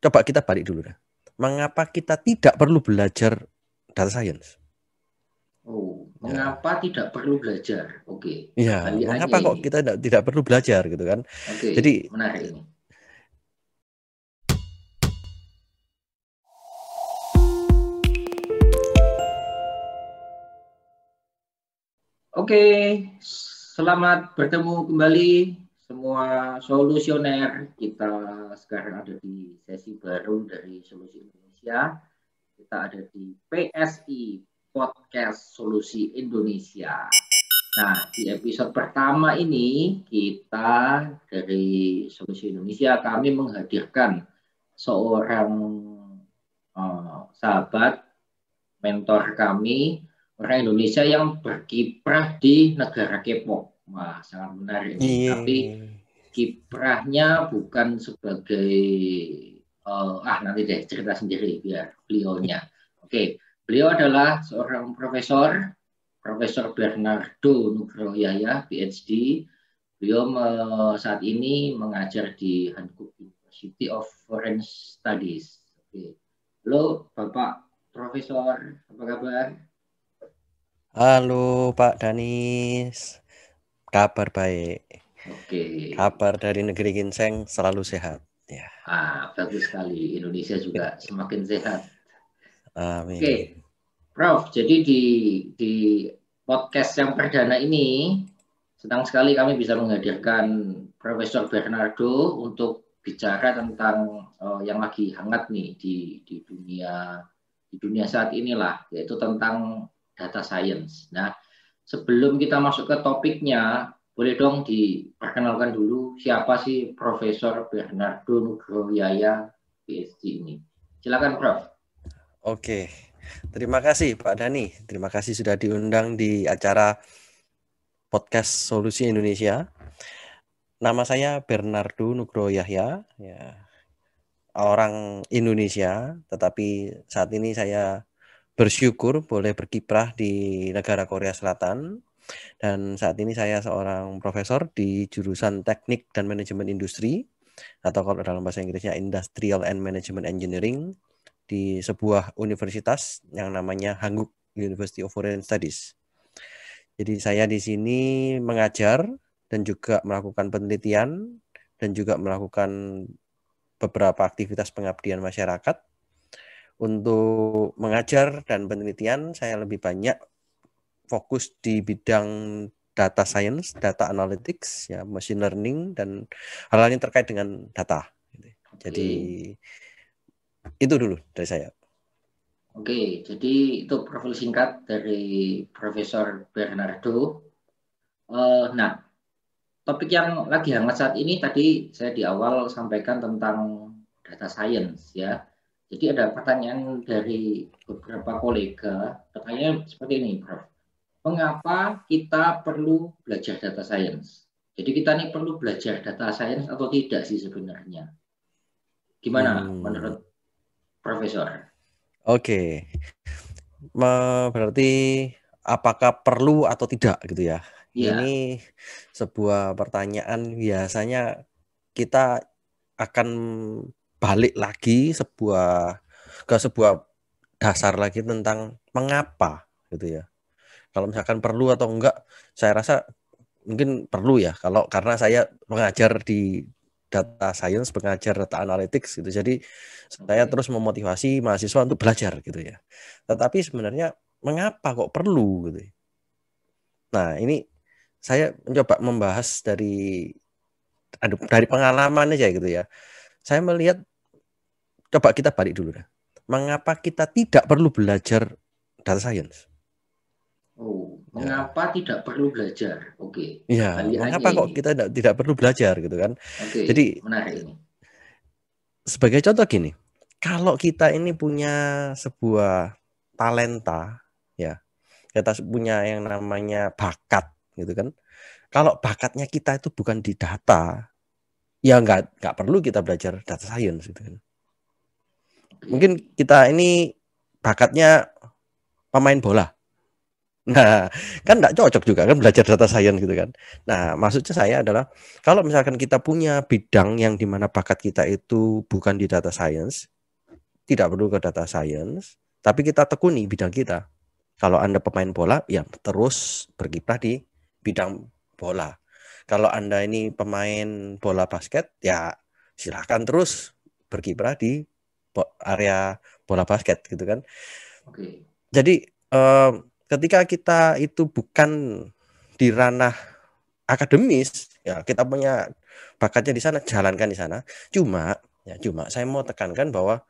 coba kita balik dulu dah. Mengapa kita tidak perlu belajar data science? Mengapa tidak perlu belajar? Oke. Iya, Balik mengapa aja kok ini. kita tidak perlu belajar gitu kan? Oke, Jadi menarik ini. Oke, selamat bertemu kembali semua solusioner. Kita sekarang ada di sesi baru dari Solusi Indonesia. Kita ada di PSI, Podcast Solusi Indonesia. Nah, di episode pertama ini kita dari Solusi Indonesia kami menghadirkan seorang sahabat, mentor kami, orang Indonesia yang berkiprah di negara K-pop. Wah, sangat menarik ini. iya. Tapi kiprahnya bukan sebagai nanti deh cerita sendiri biar beliaunya. Oke, beliau adalah seorang profesor, Profesor Bernardo Nugroho-Yahya, PhD. Beliau saat ini mengajar di Hankook University of Foreign Studies. Oke. Halo, Bapak Profesor, apa kabar? Halo Pak Danis, kabar baik. Oke. Kabar dari negeri ginseng selalu sehat. Ya. Bagus sekali. Indonesia juga semakin sehat. Amin. Oke, Prof. Jadi di podcast yang perdana ini, senang sekali kami bisa menghadirkan Profesor Bernardo untuk bicara tentang yang lagi hangat nih di dunia saat inilah, yaitu tentang data science. Nah, sebelum kita masuk ke topiknya, boleh dong diperkenalkan dulu siapa sih Profesor Bernardo Nugroho-Yahya, PhD ini. Silakan, Prof. Oke, terima kasih Pak Dani. Terima kasih sudah diundang di acara Podcast Solusi Indonesia. Nama saya Bernardo Nugroho-Yahya, ya, orang Indonesia, tetapi saat ini saya bersyukur boleh berkiprah di negara Korea Selatan. Dan saat ini saya seorang profesor di jurusan Teknik dan Manajemen Industri, atau kalau dalam bahasa Inggrisnya Industrial and Management Engineering, di sebuah universitas yang namanya Hankook University of Foreign Studies. Jadi saya di sini mengajar dan juga melakukan penelitian dan juga melakukan beberapa aktivitas pengabdian masyarakat. Untuk mengajar dan penelitian saya lebih banyak fokus di bidang data science, data analytics, ya, machine learning, dan hal-hal yang terkait dengan data. Jadi itu dulu dari saya. Oke, jadi itu profil singkat dari Profesor Bernardo. Nah, topik yang lagi hangat saat ini tadi saya di awal sampaikan tentang data science ya. Jadi ada pertanyaan dari beberapa kolega. Pertanyaan seperti ini, Prof. Mengapa kita perlu belajar data science? Jadi kita ini perlu belajar data science atau tidak sih sebenarnya? Gimana menurut Profesor? Oke. Berarti apakah perlu atau tidak gitu ya? Iya. Ini sebuah pertanyaan biasanya kita akan balik lagi ke sebuah dasar lagi tentang mengapa gitu ya. Kalau misalkan perlu atau enggak, saya rasa mungkin perlu ya. Karena saya mengajar di data science, mengajar data analytics gitu. Jadi saya terus memotivasi mahasiswa untuk belajar gitu ya. Tetapi sebenarnya mengapa kok perlu gitu. Nah, ini saya mencoba membahas dari pengalaman aja gitu ya. Saya melihat, coba kita balik dulu dah. Mengapa kita tidak perlu belajar data science? Mengapa tidak perlu belajar? Oke. Ya, Balik aja mengapa kok ini. kita tidak perlu belajar gitu kan? Oke, Jadi menarik ini. sebagai contoh gini, kalau kita ini punya sebuah talenta, ya, kita punya yang namanya bakat, gitu kan? Kalau bakatnya kita itu bukan di data, ya nggak perlu kita belajar data science, gitu kan? Mungkin kita ini bakatnya pemain bola, Nah, kan nggak cocok juga kan belajar data science gitu kan. Nah, maksudnya saya adalah kalau misalkan kita punya bidang yang dimana bakat kita itu bukan di data science, tidak perlu ke data science, tapi kita tekuni bidang kita. Kalau Anda pemain bola, ya terus berkiprah di bidang bola. Kalau Anda ini pemain bola basket, ya silakan terus berkiprah di area bola basket gitu kan. Oke. Jadi ketika kita itu bukan di ranah akademis, ya kita punya bakatnya di sana, jalankan di sana. Cuma saya mau tekankan bahwa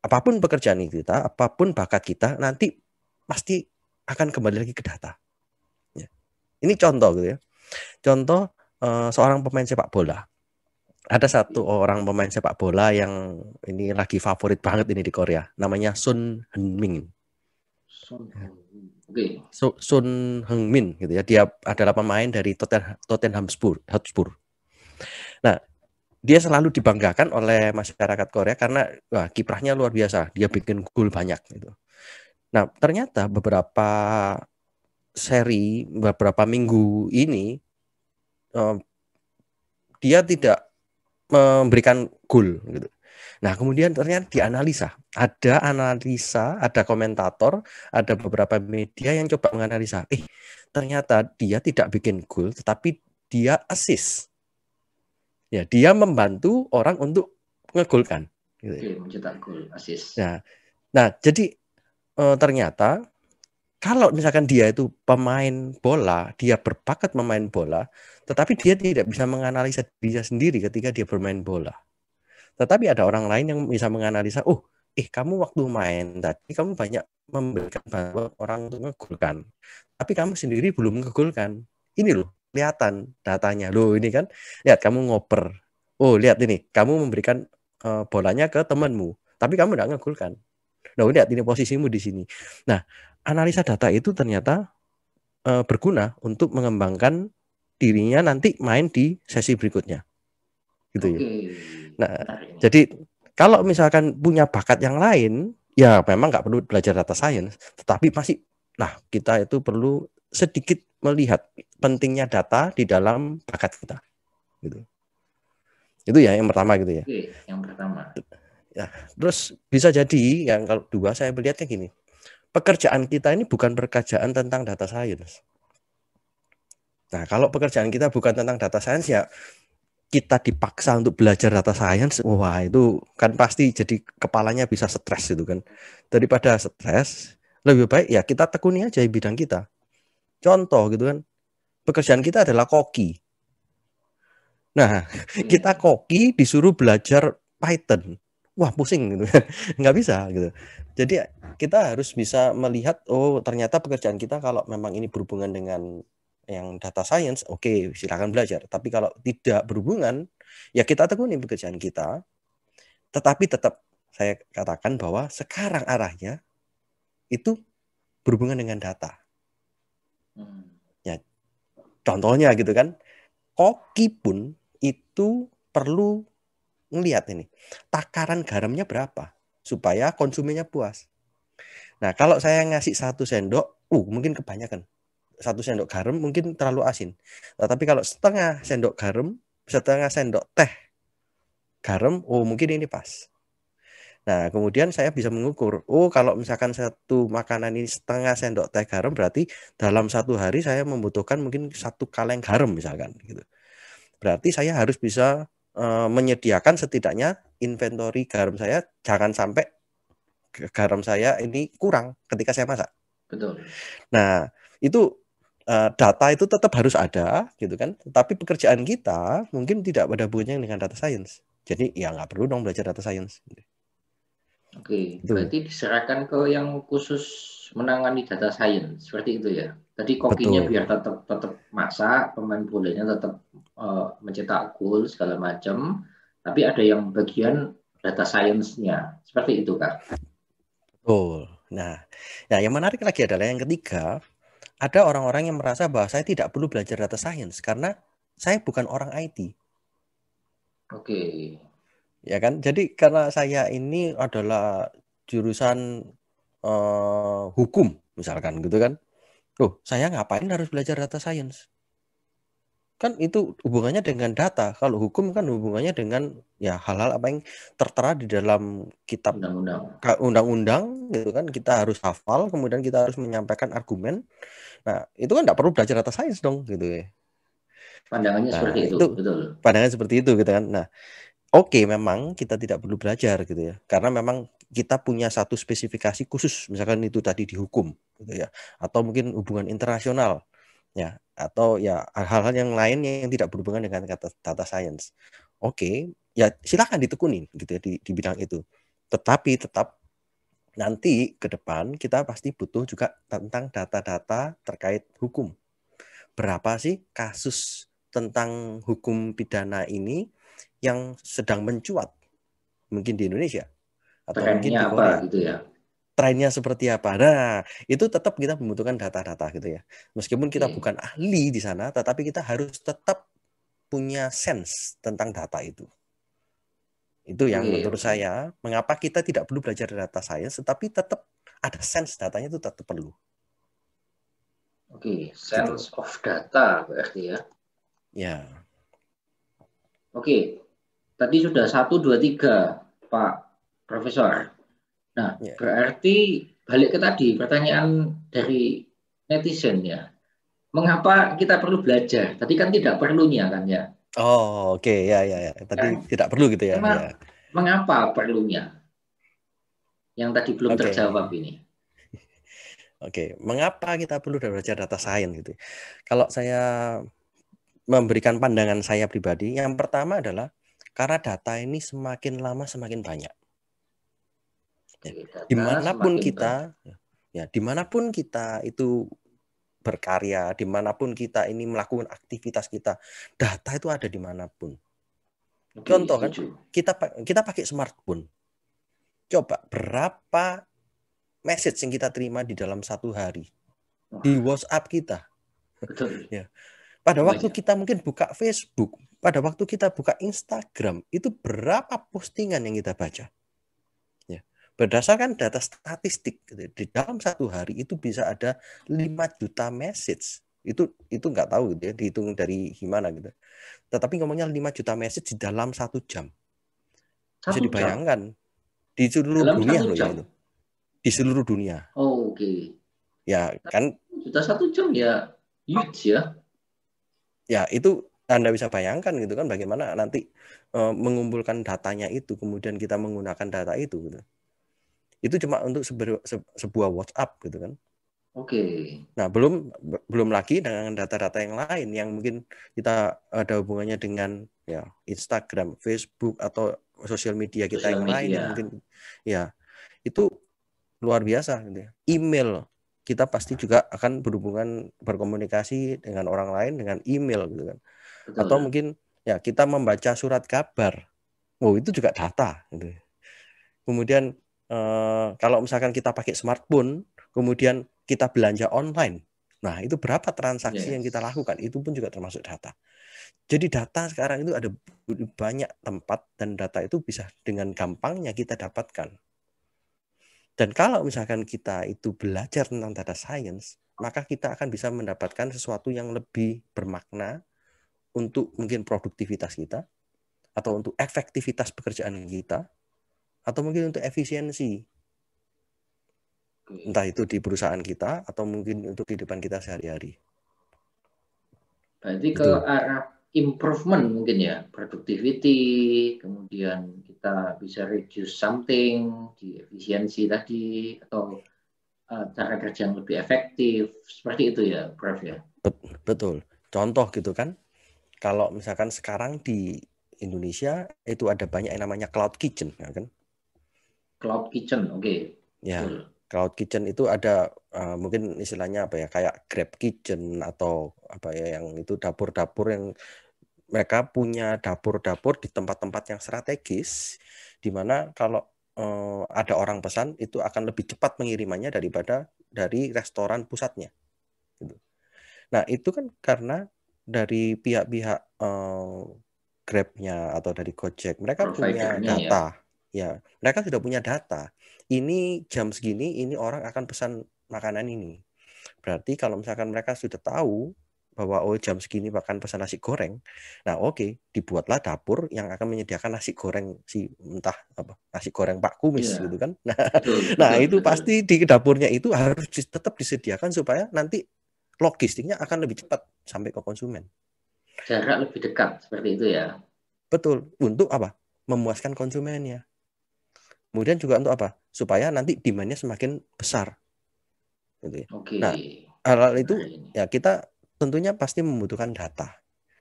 apapun pekerjaan kita, apapun bakat kita, nanti pasti akan kembali lagi ke data. Ya. Ini contoh gitu ya. Contoh seorang pemain sepak bola. Ada satu orang pemain sepak bola yang ini lagi favorit banget ini di Korea. Namanya Son Heung-min. Oke. Son Heung-min gitu ya. Dia adalah pemain dari Tottenham Hotspur. Nah, dia selalu dibanggakan oleh masyarakat Korea karena wah, kiprahnya luar biasa. Dia bikin gol banyak gitu. Nah, ternyata beberapa minggu ini dia tidak memberikan gol gitu. Nah, kemudian ternyata dianalisa. Ada komentator, ada beberapa media yang coba menganalisa. Ternyata dia tidak bikin gol, tetapi dia assist. Ya, dia membantu orang untuk ngegolkan. Gitu. Oke, mencetak gol, assist. Nah, jadi ternyata kalau misalkan dia itu pemain bola, dia berbakat memain bola, tetapi dia tidak bisa menganalisa dirinya sendiri ketika dia bermain bola. Tetapi ada orang lain yang bisa menganalisa, kamu waktu main tadi kamu banyak memberikan bantuan orang untuk ngegolkan. Tapi kamu sendiri belum ngegolkan. Ini loh, kelihatan datanya. Loh, ini kan, lihat kamu ngoper. Oh, lihat ini, kamu memberikan bolanya ke temanmu, tapi kamu tidak ngegolkan. Nah, lihat ini posisimu di sini. Nah, analisa data itu ternyata berguna untuk mengembangkan dirinya nanti main di sesi berikutnya. Gitu ya. Oke. Nah, Menarik ini. jadi kalau misalkan punya bakat yang lain, ya memang nggak perlu belajar data science, tetapi kita itu perlu sedikit melihat pentingnya data di dalam bakat kita. Gitu. Itu ya yang pertama gitu ya. Oke, yang pertama. Ya, terus bisa jadi yang kalau dua saya melihatnya gini. Pekerjaan kita ini bukan pekerjaan tentang data science. Nah, kalau pekerjaan kita bukan tentang data science ya kita dipaksa untuk belajar data science, wah itu kan pasti jadi kepalanya bisa stres gitu kan. Daripada stres, lebih baik ya kita tekuni aja di bidang kita. Contoh gitu kan, pekerjaan kita adalah koki. Nah, kita koki disuruh belajar Python. Wah pusing gitu, nggak bisa gitu. Jadi kita harus bisa melihat, oh ternyata pekerjaan kita kalau memang ini berhubungan dengan yang data science, oke, silakan belajar. Tapi kalau tidak berhubungan, ya kita tekuni pekerjaan kita. Tetapi tetap saya katakan bahwa sekarang arahnya itu berhubungan dengan data. Ya, contohnya gitu kan, koki pun itu perlu ngelihat ini takaran garamnya berapa supaya konsumennya puas. Nah, kalau saya ngasih 1 sendok, mungkin kebanyakan. 1 sendok garam mungkin terlalu asin. Nah, tapi kalau setengah sendok garam, setengah sendok teh garam, mungkin ini pas. Nah, kemudian saya bisa mengukur, kalau misalkan satu makanan ini setengah sendok teh garam, berarti dalam 1 hari saya membutuhkan mungkin 1 kaleng garam misalkan gitu. Berarti saya harus bisa menyediakan setidaknya inventory garam saya, jangan sampai garam saya ini kurang ketika saya masak. Betul. Nah, itu data itu tetap harus ada gitu kan. Tapi pekerjaan kita mungkin tidak pada hubungannya dengan data science. Jadi ya nggak perlu dong belajar data science. Oke, Itu. berarti diserahkan ke yang khusus menangani data science, seperti itu ya. Tadi kokinya Betul. biar tetap masak, pemain bolanya tetap mencetak gol segala macam, tapi ada yang bagian data science-nya, seperti itu Kak. Betul. Nah, yang menarik lagi adalah yang ketiga, ada orang-orang yang merasa bahwa saya tidak perlu belajar data science karena saya bukan orang IT. Oke. Ya kan? Jadi karena saya ini adalah jurusan hukum misalkan gitu kan. Loh, saya ngapain harus belajar data science? Kan itu hubungannya dengan data. Kalau hukum kan hubungannya dengan ya hal-hal apa yang tertera di dalam kitab Undang-undang. undang-undang gitu kan, kita harus hafal, kemudian kita harus menyampaikan argumen. Nah, itu kan nggak perlu belajar data science dong gitu ya. Pandangannya seperti Nah, itu, itu betul. pandangan seperti itu gitu kan. Nah, oke, memang kita tidak perlu belajar gitu ya. Karena memang kita punya satu spesifikasi khusus, misalkan itu tadi di hukum gitu ya, atau mungkin hubungan internasional ya, atau ya hal-hal yang lain yang tidak berhubungan dengan kata data science. Oke, ya silakan ditekunin gitu ya di bidang itu. Tetapi tetap nanti ke depan kita pasti butuh juga tentang data-data terkait hukum. Berapa sih kasus tentang hukum pidana ini yang sedang mencuat mungkin di Indonesia atau mungkin di Trennya apa Korea. gitu ya. Trennya seperti apa? Nah, itu tetap kita membutuhkan data-data gitu ya. Meskipun kita Oke. bukan ahli di sana, tetapi kita harus tetap punya sense tentang data itu. Itu yang Oke, menurut oke. saya, mengapa kita tidak perlu belajar data science, tetapi tetap ada sense datanya itu tetap perlu. Oke, Gitu. sense of data berarti ya. Ya. Oke, tadi sudah 1, 2, 3, Pak Profesor. Nah, Ya. berarti balik ke tadi pertanyaan dari netizen ya. Mengapa kita perlu belajar? Tadi kan tidak perlunya kan ya. Oh, oke, ya, ya, ya. Tadi Yang tidak perlu gitu ya, ya. memang mengapa perlunya? Yang tadi belum Oke, terjawab ini. oke. Mengapa kita perlu belajar data science gitu? Kalau saya memberikan pandangan saya pribadi, yang pertama adalah karena data ini semakin lama semakin banyak. Ya. Oke, data Dimanapun semakin banyak. kita, ya, dimanapun kita itu berkarya, dimanapun kita ini melakukan aktivitas kita, data itu ada dimanapun. Oke, Contoh kan, setuju. kita pakai smartphone. Coba berapa message yang kita terima di dalam satu hari di Wah, WhatsApp kita. betul. Ya. Pada waktu Banyak. kita mungkin buka Facebook, pada waktu kita buka Instagram, itu berapa postingan yang kita baca? Ya. Berdasarkan data statistik, di dalam satu hari itu bisa ada 5 juta message. Itu nggak tahu gitu ya, dihitung dari gimana gitu. Tetapi ngomongnya 5 juta message di dalam 1 jam. Bisa 1 jam. dibayangkan di seluruh Dalam dunia satu loh ya jam. itu. Di seluruh dunia. Oh, oke. Ya kan, Sudah 1 jam ya. Huge ya. ya itu Anda bisa bayangkan gitu kan bagaimana nanti mengumpulkan datanya itu, kemudian kita menggunakan data itu gitu. Itu cuma untuk sebuah WhatsApp gitu kan. Oke. Nah, belum lagi dengan data-data yang lain yang mungkin kita ada hubungannya dengan ya Instagram, Facebook atau sosial media kita Sosial yang lain yang media. mungkin ya itu luar biasa gitu ya. Email kita pasti juga akan berhubungan berkomunikasi dengan orang lain dengan email gitu kan. Atau Betul. mungkin ya kita membaca surat kabar. Oh, itu juga data gitu. Kemudian kalau misalkan kita pakai smartphone, kemudian kita belanja online. Nah, itu berapa transaksi yang kita Yes. lakukan? Itu pun juga termasuk data. Jadi data sekarang itu ada banyak tempat dan data itu bisa dengan gampangnya kita dapatkan. Dan kalau misalkan kita itu belajar tentang data science, maka kita akan bisa mendapatkan sesuatu yang lebih bermakna untuk mungkin produktivitas kita, atau untuk efektivitas pekerjaan kita, atau mungkin untuk efisiensi. Oke. Entah itu di perusahaan kita, atau mungkin untuk kehidupan kita sehari-hari. Berarti ke Itu. arah improvement mungkin ya, productivity, kemudian kita bisa reduce something di efisiensi tadi, atau cara kerja yang lebih efektif, seperti itu ya, Prof ya. Betul. Contoh gitu kan, kalau misalkan sekarang di Indonesia itu ada banyak yang namanya cloud kitchen, ya kan? Cloud kitchen, oke, Ya, betul. cloud kitchen itu ada mungkin istilahnya apa ya, kayak Grab Kitchen atau apa ya, yang itu dapur-dapur yang mereka punya dapur-dapur di tempat-tempat yang strategis, di mana kalau ada orang pesan itu akan lebih cepat pengirimannya daripada dari restoran pusatnya. Gitu. Nah, itu kan karena dari pihak-pihak Grab-nya atau dari Gojek, mereka punya Providernya ya. data. Ya, mereka sudah punya data. Ini jam segini, ini orang akan pesan makanan ini. Berarti kalau misalkan mereka sudah tahu bahwa jam segini makan pesan nasi goreng, nah dibuatlah dapur yang akan menyediakan nasi goreng entah apa nasi goreng Pak Kumis Iya, gitu kan. betul, Nah betul, itu betul. pasti di dapurnya itu harus tetap disediakan supaya nanti logistiknya akan lebih cepat sampai ke konsumen. Jarak lebih dekat seperti itu ya. Betul. Untuk apa? Memuaskan konsumennya. Kemudian juga untuk apa? Supaya nanti demand-nya semakin besar. Gitu ya. Oke, Nah, hal itu menarik ini. ya kita tentunya pasti membutuhkan data.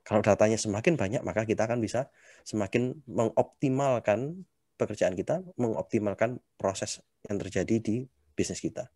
Kalau datanya semakin banyak, maka kita akan bisa semakin mengoptimalkan pekerjaan kita, mengoptimalkan proses yang terjadi di bisnis kita.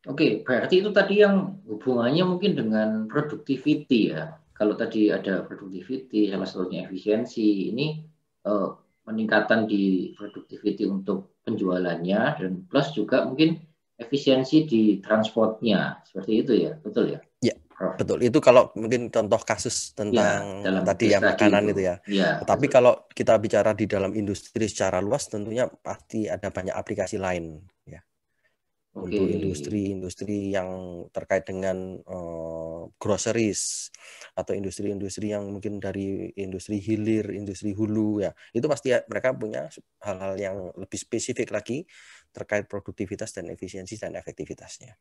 Oke, berarti itu tadi yang hubungannya mungkin dengan productivity ya. Kalau tadi ada productivity, salah satunya efisiensi, ini eh, peningkatan di productivity untuk penjualannya dan plus juga mungkin efisiensi di transportnya, seperti itu ya, betul ya, Ya, Prof? betul. Itu kalau mungkin contoh kasus Ya, tentang dalam tadi case ya tadi makanan itu, itu ya. ya Tetapi betul. kalau kita bicara di dalam industri secara luas, tentunya pasti ada banyak aplikasi lain ya. Oke, Untuk industri-industri yang terkait dengan groceries atau industri-industri yang mungkin dari industri hilir, industri hulu ya. Itu pasti mereka punya hal-hal yang lebih spesifik lagi terkait produktivitas dan efisiensi dan efektivitasnya.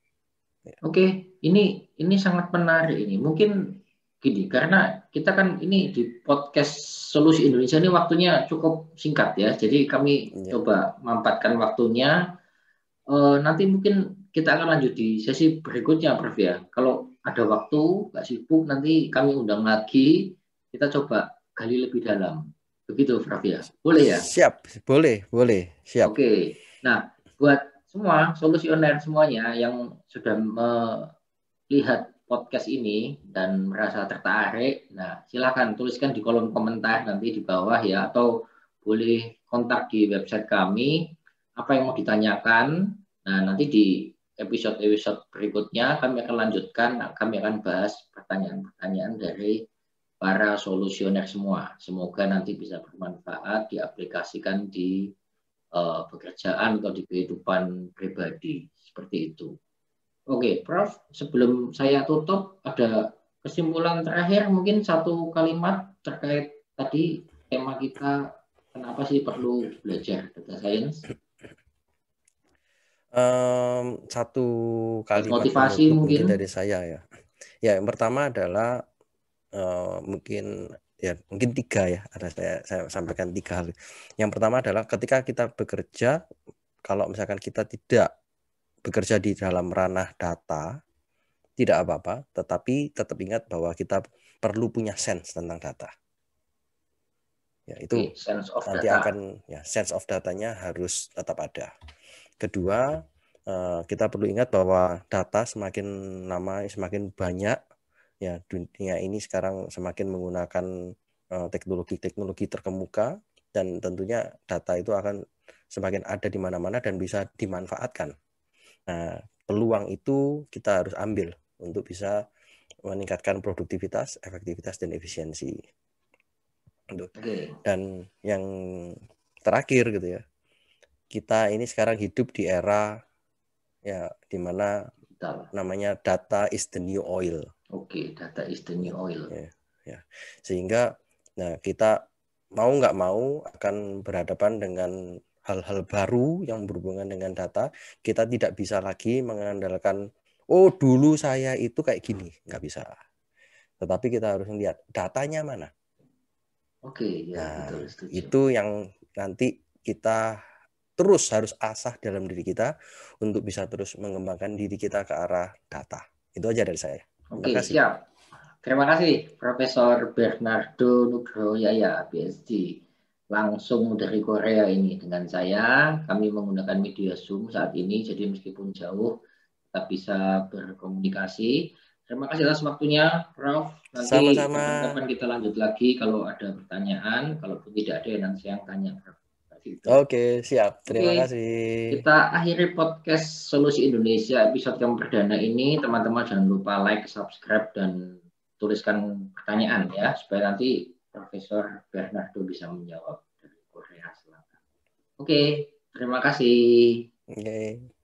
Ya. Oke, ini sangat menarik ini. Mungkin gini, karena kita kan ini di podcast Solusi Indonesia ini waktunya cukup singkat ya. Jadi kami Ya. coba mampatkan waktunya. Nanti mungkin kita akan lanjut di sesi berikutnya, Prof ya. Kalau ada waktu, nggak sibuk, nanti kami undang lagi. Kita coba gali lebih dalam. Begitu, Prof ya. Boleh ya? Siap, boleh, siap. Oke. Nah, buat semua solusioner semuanya yang sudah lihat podcast ini dan merasa tertarik, nah silakan tuliskan di kolom komentar nanti di bawah ya, atau boleh kontak di website kami apa yang mau ditanyakan. Nah nanti di episode-episode berikutnya kami akan lanjutkan, kami akan bahas pertanyaan-pertanyaan dari para solusioner semua. Semoga nanti bisa bermanfaat diaplikasikan di pekerjaan atau di kehidupan pribadi seperti itu. Oke, Prof, sebelum saya tutup, ada kesimpulan terakhir, mungkin satu kalimat terkait tadi tema kita, kenapa sih perlu belajar data science? Satu Buat kalimat motivasi penutup mungkin? mungkin dari saya ya. Ya, yang pertama adalah mungkin tiga ya. Saya sampaikan tiga hal. Yang pertama adalah ketika kita bekerja, kalau misalkan kita tidak bekerja di dalam ranah data, tidak apa-apa, tetapi tetap ingat bahwa kita perlu punya sense tentang data. Ya, itu Oke, sense of nanti data. sense of datanya harus tetap ada. Kedua, kita perlu ingat bahwa data semakin lama semakin banyak ya, dunia ini sekarang semakin menggunakan teknologi-teknologi terkemuka, dan tentunya data itu akan semakin ada di mana-mana dan bisa dimanfaatkan. Nah, peluang itu kita harus ambil untuk bisa meningkatkan produktivitas, efektivitas, dan efisiensi. Oke, Dan yang terakhir gitu ya, kita ini sekarang hidup di era ya di mana betul. namanya data is the new oil. Oke, data is the new oil. Ya, ya. Sehingga kita mau nggak mau akan berhadapan dengan hal-hal baru yang berhubungan dengan data. Kita tidak bisa lagi mengandalkan, oh dulu saya itu kayak gini, nggak bisa. Tetapi kita harus melihat datanya mana. Oke, ya Nah, betul, setuju. itu yang nanti kita terus harus asah dalam diri kita untuk bisa terus mengembangkan diri kita ke arah data. Itu aja dari saya. Terima Oke, kasih. siap. Terima kasih, Profesor Bernardo Nugrohoyaya, PhD. Langsung dari Korea ini dengan saya. Kami menggunakan media Zoom saat ini, jadi meskipun jauh, tetap bisa berkomunikasi. Terima kasih atas waktunya, Prof. Nanti Sama-sama. kapan-kapan kita lanjut lagi kalau ada pertanyaan. Kalaupun tidak ada, nanti saya yang tanya, Prof. Gitu. Oke, siap. Terima Oke, kasih. kita akhiri podcast Solusi Indonesia episode yang perdana ini. Teman-teman jangan lupa like, subscribe, dan tuliskan pertanyaan ya, supaya nanti Profesor Bernardo bisa menjawab dari Korea Selatan. Oke, terima kasih. Oke.